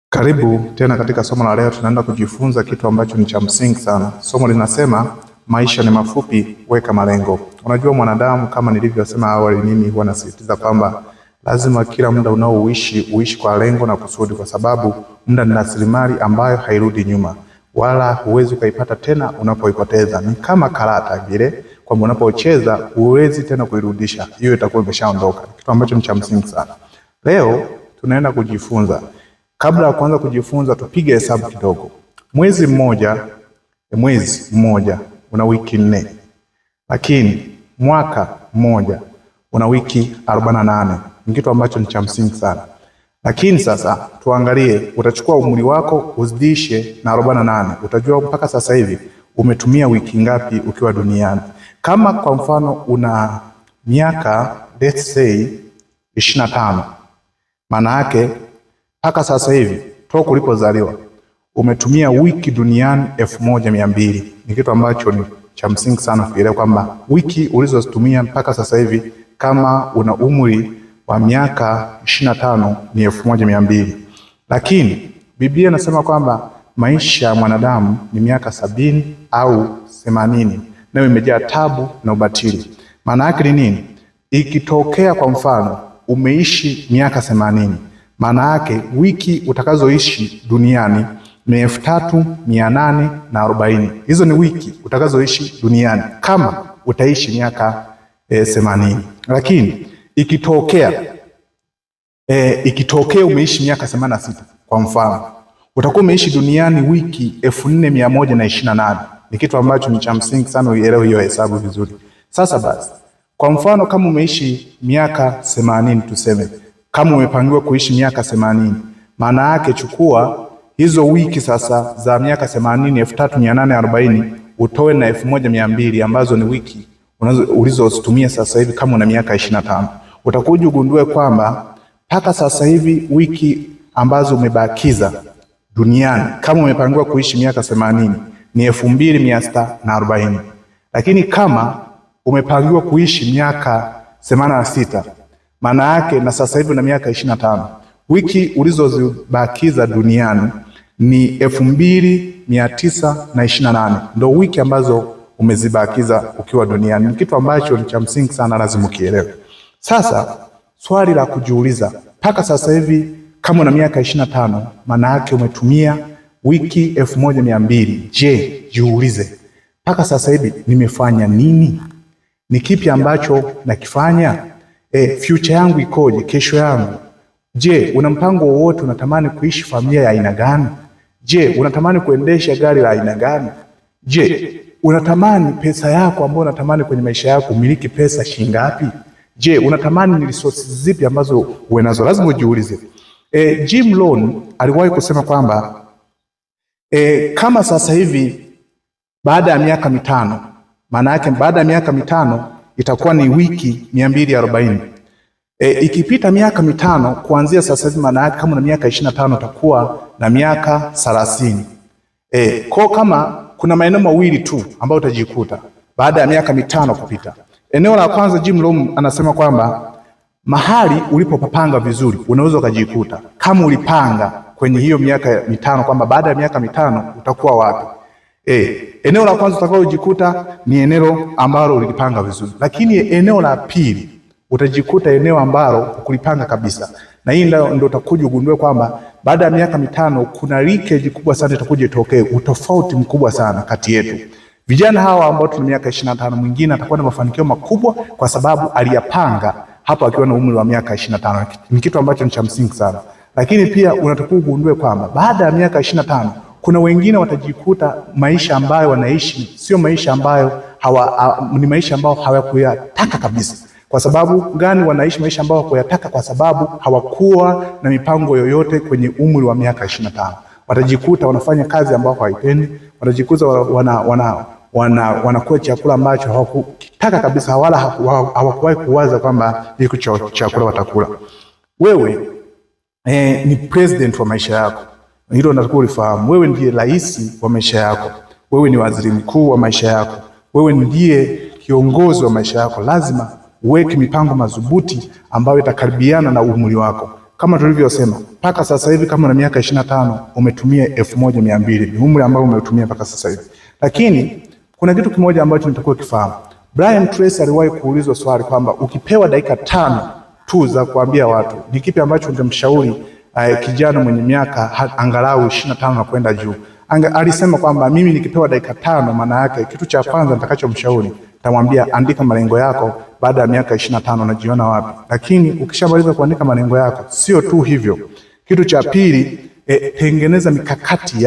Karibu tena katika somo la leo. Tunaenda kujifunza kitu ambacho ni cha msingi sana. Somo linasema maisha ni mafupi, weka malengo. Unajua mwanadamu, kama nilivyosema awali, mimi huwa nasisitiza kwamba lazima kila muda uishi kwa lengo na kusudi, kwa sababu muda ni rasilimali ambayo hairudi nyuma, wala huwezi ukaipata tena unapoipoteza. Ni kama karata vile, kwamba unapocheza huwezi tena kuirudisha, hiyo itakuwa imeshaondoka. Kitu ambacho ni cha msingi sana. Leo tunaenda kujifunza. Kabla ya kuanza kujifunza, tupige hesabu kidogo. Mwezi mmoja una wiki 4. Lakini mwaka mmoja una wiki 48. Ni kitu ambacho ni cha msingi sana. Lakini sasa tuangalie, utachukua umri wako uzidishe na 48. Utajua mpaka sasa hivi umetumia wiki ngapi ukiwa duniani. Kama kwa mfano una miaka let's say 25, maana yake mpaka sasa hivi toka ulipozaliwa umetumia wiki duniani 1200. Ni kitu ambacho ni cha msingi sana kuelewa kwamba wiki ulizozitumia mpaka sasa hivi, kama una umri wa miaka 25, ni 1200. Lakini Biblia inasema kwamba maisha ya mwanadamu ni miaka 70 au 80, nayo imejaa tabu na ubatili. Maana yake ni nini? Ikitokea kwa mfano umeishi miaka 80, maana yake wiki utakazoishi duniani ni 3840. Hizo ni wiki utakazoishi duniani kama utaishi miaka 80. Lakini ikitokea umeishi miaka 86 kwa mfano, utakuwa umeishi duniani wiki 4128. Ni kitu ambacho ni cha msingi sana uielewe hiyo hesabu vizuri. Sasa basi, kwa mfano kama umeishi miaka 80, tuseme kama umepangiwa kuishi miaka 80, maana yake chukua hizo wiki sasa za miaka 80, 3840, utoe na 1200 ambazo ni wiki ulizozitumia sasa hivi kama una miaka 25. Utakuja ugundue kwamba mpaka sasa hivi wiki ambazo umebakiza duniani kama umepangiwa kuishi miaka 80 ni 2640. Lakini kama umepangiwa kuishi miaka 86, maana yake na sasa hivi na miaka 25, wiki ulizozibakiza duniani ni 2928. Ndio wiki ambazo umezibakiza ukiwa duniani. Ni kitu ambacho ni cha msingi sana, lazima ukielewe. Sasa swali la kujiuliza, mpaka sasa hivi kama una miaka 25, maana yake umetumia wiki 1200. Je, jiulize, mpaka sasa hivi nimefanya nini? Ni kipi ambacho nakifanya? Future yangu ikoje? Kesho yangu? Je, una mpango wowote? Unatamani kuishi familia ya aina gani? Je, unatamani kuendesha gari la aina gani? Je, unatamani pesa yako ambayo unatamani kwenye maisha yako umiliki pesa shilingi ngapi? Je, unatamani ni resources zipi ambazo uwe nazo? Lazima ujiulize. Jim Rohn aliwahi kusema kwamba kama sasa hivi baada ya miaka 5, maana yake baada ya miaka 5 itakuwa ni wiki 240. Ikipita miaka 5 kuanzia sasa hivi, maana yake kama una miaka 25 utakuwa na miaka 30. Kwa kama kuna maeneo mawili tu ambayo utajikuta baada ya miaka 5 kupita. Eneo la kwanza, Jim Rohn anasema kwamba mahali ulipopanga vizuri unaweza ukajikuta kama ulipanga kwenye hiyo miaka 5 kwamba baada ya miaka 5 utakuwa wapi. Eneo la kwanza utakaojikuta ni eneo ambalo ulipanga vizuri. Lakini eneo la pili utajikuta eneo ambalo ukulipanga kabisa. Na hii ndio utakuja ugundue kwamba baada ya miaka 5 kuna leakage kubwa sana itakuja itokee, utofauti mkubwa sana kati yetu. Vijana hawa ambao tuna miaka 25, mwingine atakuwa na mafanikio makubwa kwa sababu aliyapanga hapo akiwa na umri wa miaka 25. Ni kitu ambacho ni cha msingi sana. Lakini pia unatakiwa ugundue kwamba baada ya miaka 25 kuna wengine watajikuta maisha ambayo wanaishi sio maisha ambayo ni maisha ambayo hawakuyataka kabisa. Kwa sababu gani wanaishi maisha ambayo hawakuyataka? Kwa sababu hawakuwa na mipango yoyote kwenye umri wa miaka 25. Watajikuta wanafanya kazi ambayo hawaipendi, watajikuta wanakula chakula ambacho hawakutaka kabisa, wala hawakuwahi kuwaza kwamba hiki chakula watakula. Wewe ni president wa maisha yako. Hilo unatakiwa ulifahamu. Wewe ndiye rais wa maisha yako. Wewe ni waziri mkuu wa maisha yako. Wewe ndiye kiongozi wa maisha yako. Lazima uweke mipango madhubuti ambayo itakaribiana na umri wako. kama tulivyosema, mpaka sasa hivi kama na miaka 25 umetumia 1200, ni umri ambao umetumia mpaka sasa hivi. Lakini kuna kitu kimoja ambacho nitakuwa kifahamu. Brian Tracy aliwahi kuulizwa swali kwamba ukipewa dakika 5 tu za kuambia watu, ni kipi ambacho ungemshauri kijana mwenye miaka angalau 25 na kwenda juu? Alisema kwamba mimi nikipewa dakika 5, maana yake kitu cha kwanza nitakachomshauri, nitamwambia andika malengo yako baada ya miaka 25 unajiona wapi. Lakini ukishamaliza kuandika malengo yako, sio tu hivyo, kitu cha pili, tengeneza mikakati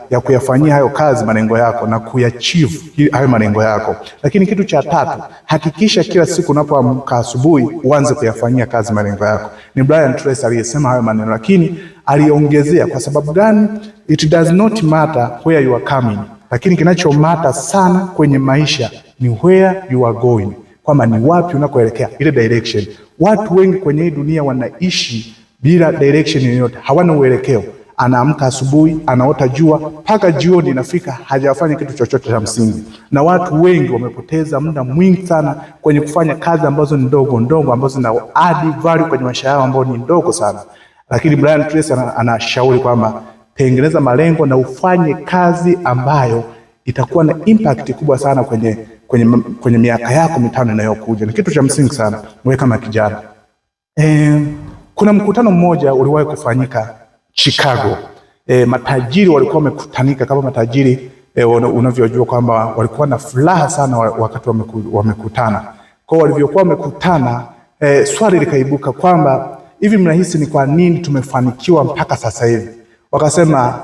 ya kuyafanyia hayo kazi malengo yako na kuyachieve hayo malengo yako. Lakini kitu cha tatu, hakikisha kila siku unapoamka asubuhi uanze kuyafanyia kazi malengo yako. Ni Brian Tracy aliyesema hayo maneno, lakini aliongezea. Kwa sababu gani? It does not matter where you are coming, lakini kinachomata sana kwenye maisha ni where you are going, kwamba ni wapi unakoelekea, ile direction. Watu wengi kwenye hii dunia wanaishi bila direction yoyote, hawana uelekeo. Anaamka asubuhi, anaota jua, mpaka jioni inafika hajafanya kitu chochote cha msingi. Na watu wengi wamepoteza muda mwingi sana kwenye kufanya kazi ambazo ni ndogo ndogo, ambazo zina add value kwenye maisha yao, ambao ni ndogo sana. Lakini Brian Tracy anashauri kwamba tengeneza malengo na ufanye kazi ambayo itakuwa na impact kubwa sana kwenye miaka yako 5 inayokuja. Ni kitu cha msingi sana wewe kama kijana. Kuna mkutano mmoja uliwahi kufanyika Chicago. Matajiri walikuwa wamekutanika, kama matajiri unavyojua kwamba walikuwa na furaha sana wakati wamekutana. Kwa walivyokuwa wamekutana, swali likaibuka kwamba hivi mnahisi ni kwa nini tumefanikiwa mpaka sasa hivi? Wakasema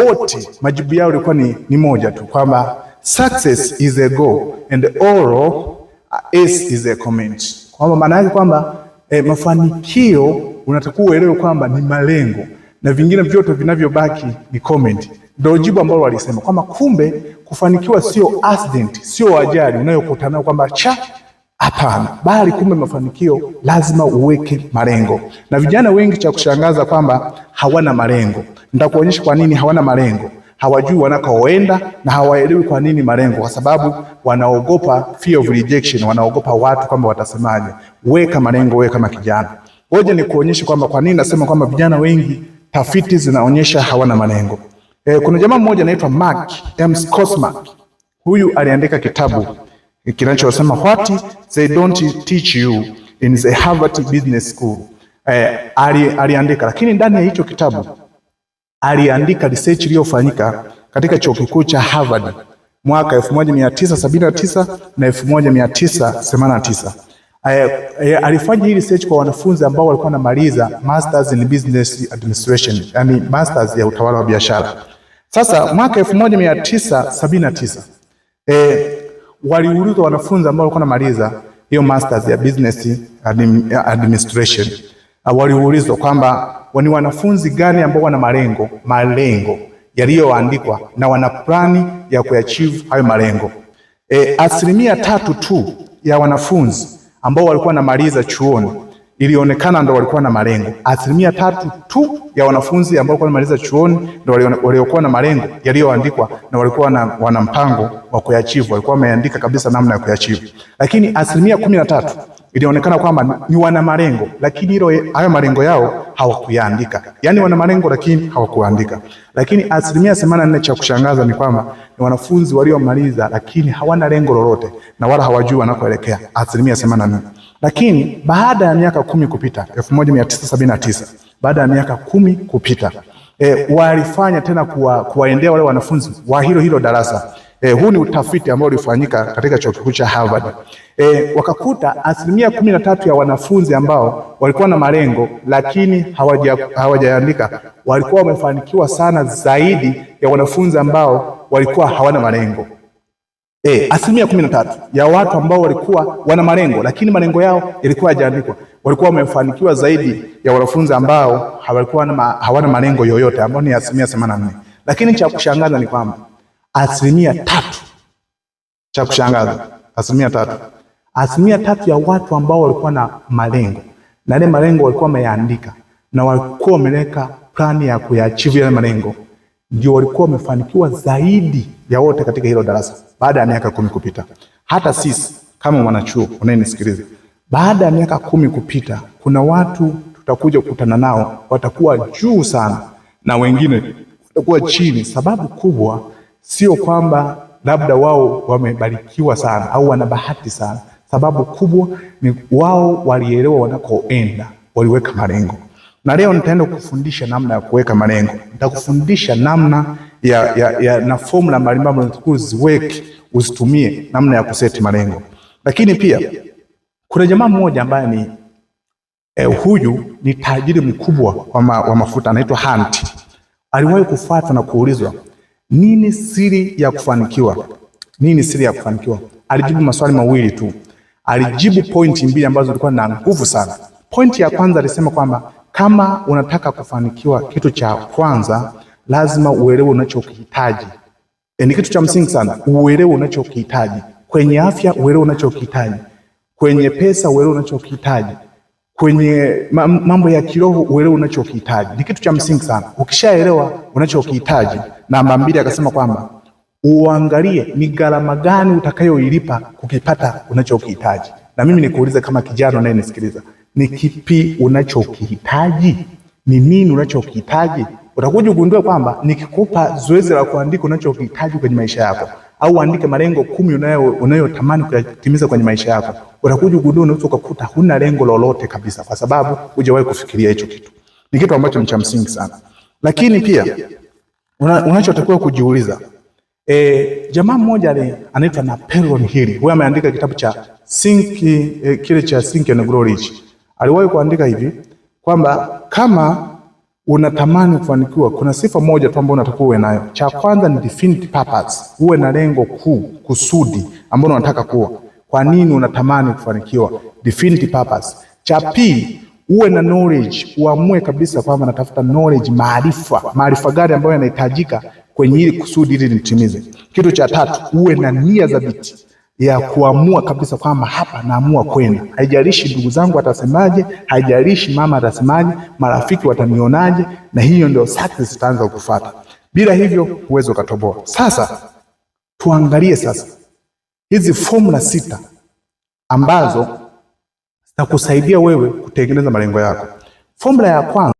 wote majibu yao ilikuwa ni moja tu, kwamba success is a goal and all else is a comment. Kwamba maana yake kwamba mafanikio unatakiwa uelewe kwamba ni malengo na vingine vyote vinavyobaki ni comment. Ndio jibu ambalo walisema kwamba kumbe kufanikiwa sio accident, sio ajali unayokutana nayo kwamba hapana, bali kumbe mafanikio lazima uweke malengo. Na vijana wengi cha kushangaza kwamba hawana malengo. Nitakuonyesha kwa nini hawana malengo. Hawajui wanakoenda na hawaelewi kwa nini malengo, kwa sababu wanaogopa fear of rejection, wanaogopa watu kwamba watasemaje. Weka malengo wewe kama kijana. Ngoja nikuonyeshe kwamba kwa nini nasema kwamba vijana wengi, tafiti zinaonyesha hawana malengo. Kuna jamaa mmoja anaitwa Mark M. Scosmark. Huyu aliandika kitabu kinachosema What They Don't Teach You in the Harvard Business School. Aliandika, lakini ndani ya hicho kitabu aliandika research iliyofanyika katika chuo kikuu cha Harvard mwaka 1979 na 1989. Alifanya hii research kwa wanafunzi ambao walikuwa wanamaliza Masters in Business Administration, yani Masters ya utawala wa biashara. Sasa mwaka 1979 waliulizwa wanafunzi ambao walikuwa wanamaliza hiyo Masters ya Business Administration, waliulizwa kwamba ni wanafunzi gani ambao wana malengo yaliyoandikwa na wana plani ya kuachieve hayo malengo. 3% tu ya wanafunzi ambao walikuwa wanamaliza chuoni ilionekana ndio walikuwa na malengo. 3% tu ya wanafunzi ambao walikuwa wanamaliza chuoni ndio waliokuwa na malengo yaliyoandikwa na walikuwa wana mpango wa kuachieve, walikuwa wameandika kabisa namna ya kuachieve. Lakini 13% ilionekana kwamba ni wana malengo, lakini hayo malengo yao hawakuyaandika. Yaani wana malengo lakini hawakuandika. Lakini 84% cha kushangaza ni kwamba ni wanafunzi waliomaliza lakini hawana lengo lolote na wala hawajui wanakoelekea, 84%. Lakini baada ya miaka 10 kupita, 1979, baada ya miaka 10 kupita, walifanya tena kuwaendea wale wanafunzi wa hilo darasa. Huu ni utafiti ambao ulifanyika katika chuo kikuu cha Harvard. Wakakuta 13% ya wanafunzi ambao walikuwa na malengo lakini hawajaandika walikuwa wamefanikiwa sana zaidi ya wanafunzi ambao walikuwa hawana malengo. 13% ya watu ambao walikuwa wana malengo lakini malengo yao yalikuwa hayajaandikwa walikuwa wamefanikiwa zaidi ya wanafunzi ambao hawana malengo yoyote, ambao ni 84%. Lakini cha kushangaza ni kwamba 3%, cha kushangaza 3% ya watu ambao walikuwa na malengo na ile malengo walikuwa wameandika na walikuwa wameweka plani ya kuachieve yale malengo, ndio walikuwa wamefanikiwa zaidi ya wote katika hilo darasa baada ya miaka 10 kupita. Hata sisi kama wanachuo unayenisikiliza, baada ya miaka 10 kupita, kuna watu utakuja kukutana nao watakuwa juu sana na wengine watakuwa chini. Sababu kubwa sio kwamba labda wao wamebarikiwa sana au wana bahati sana. Sababu kubwa ni wao walielewa wanakoenda, waliweka malengo. Na leo nitaenda kufundisha namna ya kuweka malengo. Nitakufundisha namna na formula mbalimbali unatakiwa uziweke, uzitumie namna ya kuseti malengo. Lakini pia kuna jamaa mmoja ambaye ni huyu ni tajiri mkubwa wa mafuta, anaitwa Hunt. Aliwahi kufuatwa na kuulizwa, nini siri ya kufanikiwa? Nini siri ya kufanikiwa? Alijibu maswali mawili tu. Alijibu pointi mbili ambazo zilikuwa na nguvu sana. Pointi ya kwanza alisema kwamba kama unataka kufanikiwa, kitu cha kwanza lazima uelewe unachokihitaji. Ni kitu cha msingi sana, uelewe unachokihitaji. Kwenye afya uelewe unachokihitaji. Kwenye pesa uelewe unachokihitaji. Kwenye mambo ya kiroho uelewe unachokihitaji. Ni kitu cha msingi sana. Ukishaelewa unachokihitaji, namba mbili akasema kwamba uangalie ni gharama gani utakayoilipa kukipata unachokihitaji. Na mimi nikuulize kama kijana unayenisikiliza, ni kipi unachokihitaji? Ni nini unachokihitaji? Utakuja kugundua kwamba nikikupa zoezi la kuandika unachokihitaji kwenye maisha yako, au andike malengo 10 unayotamani kuyatimiza kwenye maisha yako, utakuja kugundua unaweza kukuta huna lengo lolote kabisa, kwa sababu hujawahi kufikiria hicho kitu. Ni kitu ambacho ni cha msingi sana. Lakini pia unachotakiwa kujiuliza, jamaa mmoja anaitwa Napoleon Hill. Huyu ameandika kitabu cha Think and Grow Rich. Aliwahi kuandika hivi kwamba kama unatamani kufanikiwa, kuna sifa moja tu ambayo unatakiwa uwe nayo. Cha kwanza ni definite purpose. Uwe na lengo kuu, kusudi ambalo unataka kuwa. Kwa nini unatamani kufanikiwa? Definite purpose. Cha pili, uwe na knowledge. Uamue kabisa kwamba natafuta knowledge, maarifa gani ambayo yanahitajika kwenye hili kusudi ili nitimize. Kitu cha tatu, uwe na nia thabiti ya kuamua kabisa kwamba hapa naamua kwenda. Haijalishi ndugu zangu watasemaje, haijalishi mama atasemaje, marafiki watanionaje, na hiyo ndio success itaanza kukufuata. Bila hivyo huwezi ukatoboa. Sasa tuangalie sasa hizi formula 6 ambazo zitakusaidia wewe kutengeneza malengo yako. Formula ya kwanza